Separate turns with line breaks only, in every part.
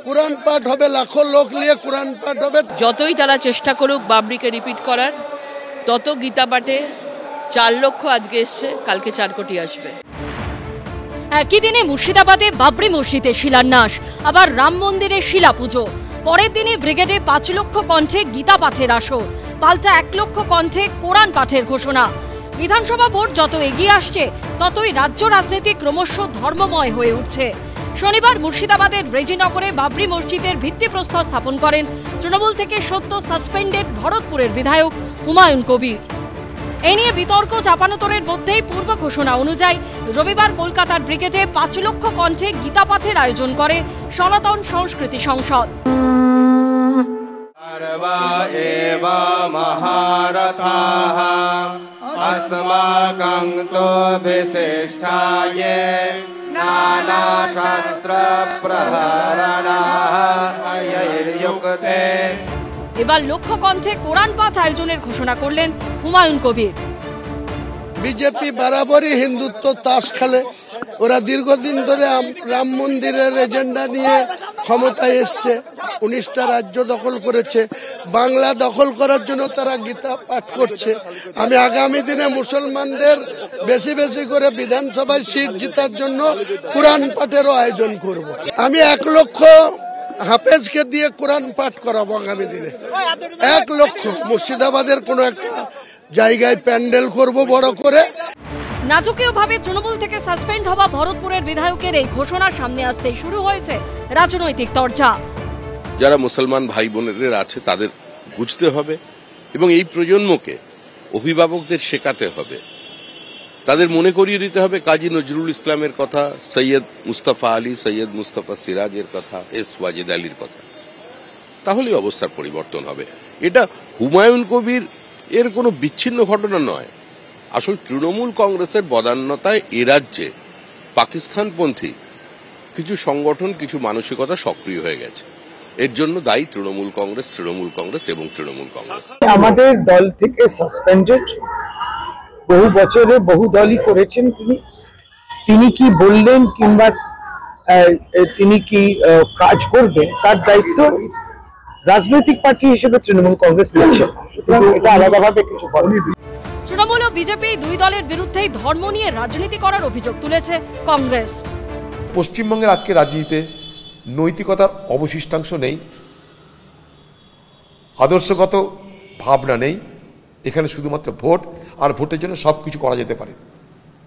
কোরআন পাঠ হবে, লাখো লোক নিয়ে কোরআন পাঠ হবে।
যতই তারা চেষ্টা করুক বাবরিকে রিপিট করার, তত গীতা পাঠে 4 লক্ষ আজকে এসছে, কালকে 4 কোটি আসবে।
একই দিনে মুর্শিদাবাদে বাবরি মসজিদে শিলান্যাস, আবার রাম মন্দিরে শিলা পুজো। পরের দিনে ব্রিগেডে 5 লক্ষ কণ্ঠে গীতা পাঠের আসর, পাল্টা 1 লক্ষ কণ্ঠে কোরআন পাঠের ঘোষণা। বিধানসভা ভোট যত এগিয়ে আসছে ততই রাজ্য রাজনীতি ক্রমশ ধর্মময় হয়ে উঠছে। শনিবার মুর্শিদাবাদের রেজিনগরে বাবরি মসজিদের ভিত্তিপ্রস্তর স্থাপন করেন তৃণমূল থেকে সদ্য সাসপেন্ডেড ভরতপুরের বিধায়ক হুমায়ুন কবির। এই নিয়ে বিতর্ক চাপানোতরের মধ্যেই পূর্ব ঘোষণা অনুযায়ী রবিবার কলকাতার ব্রিগেডে 5 লক্ষ কণ্ঠে গীতা পাঠের আয়োজন করে সনাতন সংস্কৃতি সংসদ। এবার লক্ষ কণ্ঠে কোরআন পাঠ আয়োজনের ঘোষণা করলেন হুমায়ুন কবির।
বিজেপি বরাবরই হিন্দুত্ব তাস খেলে। ওরা দীর্ঘদিন ধরে রাম মন্দিরের এজেন্ডা নিয়ে ক্ষমতায় এসছে, 19টা রাজ্য দখল করেছে। বাংলা দখল করার জন্য তারা গীতা পাঠ করছে। আমি আগামী দিনে মুসলমানদের বেশি বেশি করে বিধানসভায় সিট জেতার জন্য কোরআন পাঠেরও আয়োজন করব। আমি 1 লক্ষ হাফেজকে দিয়ে কোরআন পাঠ করাবো আগামী দিনে। 1 লক্ষ মুর্শিদাবাদের কোন একটা জায়গায় প্যান্ডেল করব বড় করে।
নাটকীয়ভাবে তৃণমূল থেকে সাসপেন্ড হওয়া ভরতপুরের বিধায়কের এই ঘোষণার সামনে আসতেই শুরু হয়েছে রাজনৈতিক চর্চা।
যারা মুসলমান ভাই বোনেরা আছে তাদের বুঝতে হবে এবং এই প্রজন্মকে অভিভাবকদের শেখাতে হবে, তাদের মনে করিয়ে দিতে হবে কাজী নজরুল ইসলামের কথা, সৈয়দ মুস্তাফা আলী, সৈয়দ মুস্তাফা সিরাজের কথা, এস ওয়াজেদ আলীর কথা। তাহলে অবস্থার পরিবর্তন হবে। এটা হুমায়ুন কবির এর কোনো বিচ্ছিন্ন ঘটনা নয়। আসল তৃণমূল কংগ্রেসের বদান্যতায় এ রাজ্যে পাকিস্তানপন্থী কিছু সংগঠন, কিছু মানসিকতা সক্রিয় হয়ে গেছে। এর জন্য দায়ী তৃণমূল কংগ্রেস এবং তৃণমূল কংগ্রেস।
আমাদের দল থেকে সাসপেন্ডেড, বহু বছরে বহু দলই করেছেন তিনি কি বললেন কিংবা তিনি কি কাজ করবেন তার দায়িত্ব রাজনৈতিক পার্টি হিসেবে তৃণমূল কংগ্রেস নিচ্ছে। এটা আলাদাভাবে কিছু বলেনি।
তৃণমূল ও বিজেপি দুই দলের বিরুদ্ধেই ধর্ম নিয়ে রাজনীতি করার অভিযোগ তুলেছে কংগ্রেস।
পশ্চিমবঙ্গের আজকে রাজনীতিতে নৈতিকতার অবশিষ্টাংশ নেই, আদর্শগত ভাবনা নেই। এখানে শুধুমাত্র ভোট, আর ভোটের জন্য সব কিছু করা যেতে পারে।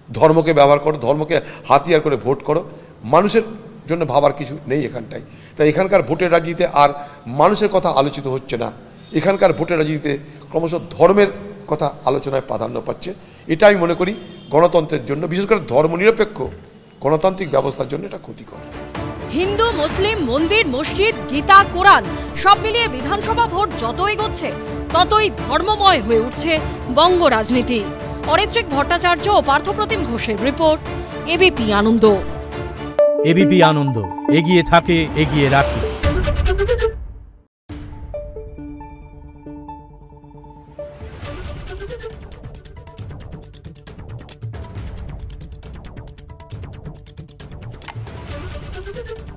ধর্মকে ব্যবহার করো, ধর্মকে হাতিয়ার করে ভোট করো, মানুষের জন্য ভাবার কিছু নেই এখানটায়। তাই এখানকার ভোটের রাজনীতিতে আর মানুষের কথা আলোচিত হচ্ছে না, এখানকার ভোটের রাজনীতিতে ক্রমশ ধর্মের কথা আলোচনায় প্রাধান্য পাচ্ছে। এটা আমি মনে করি গণতন্ত্রের জন্য, বিশেষ করে ধর্মনিরপেক্ষ গণতান্ত্রিক ব্যবস্থার জন্য এটা ক্ষতিকর।
হিন্দু, মুসলিম, মন্দির, মসজিদ, গীতা, কোরআন সব মিলিয়ে বিধানসভা ভোট যত এগোচ্ছে ততই ধর্মময় হয়ে উঠছে বঙ্গ রাজনীতি। অরিত্রিক ভট্টাচার্য ও পার্থপ্রতিম ঘোষের রিপোর্ট, এবিপি আনন্দ।
এবিপি আনন্দ, এগিয়ে থাকে, এগিয়ে রাখে।
Thank you.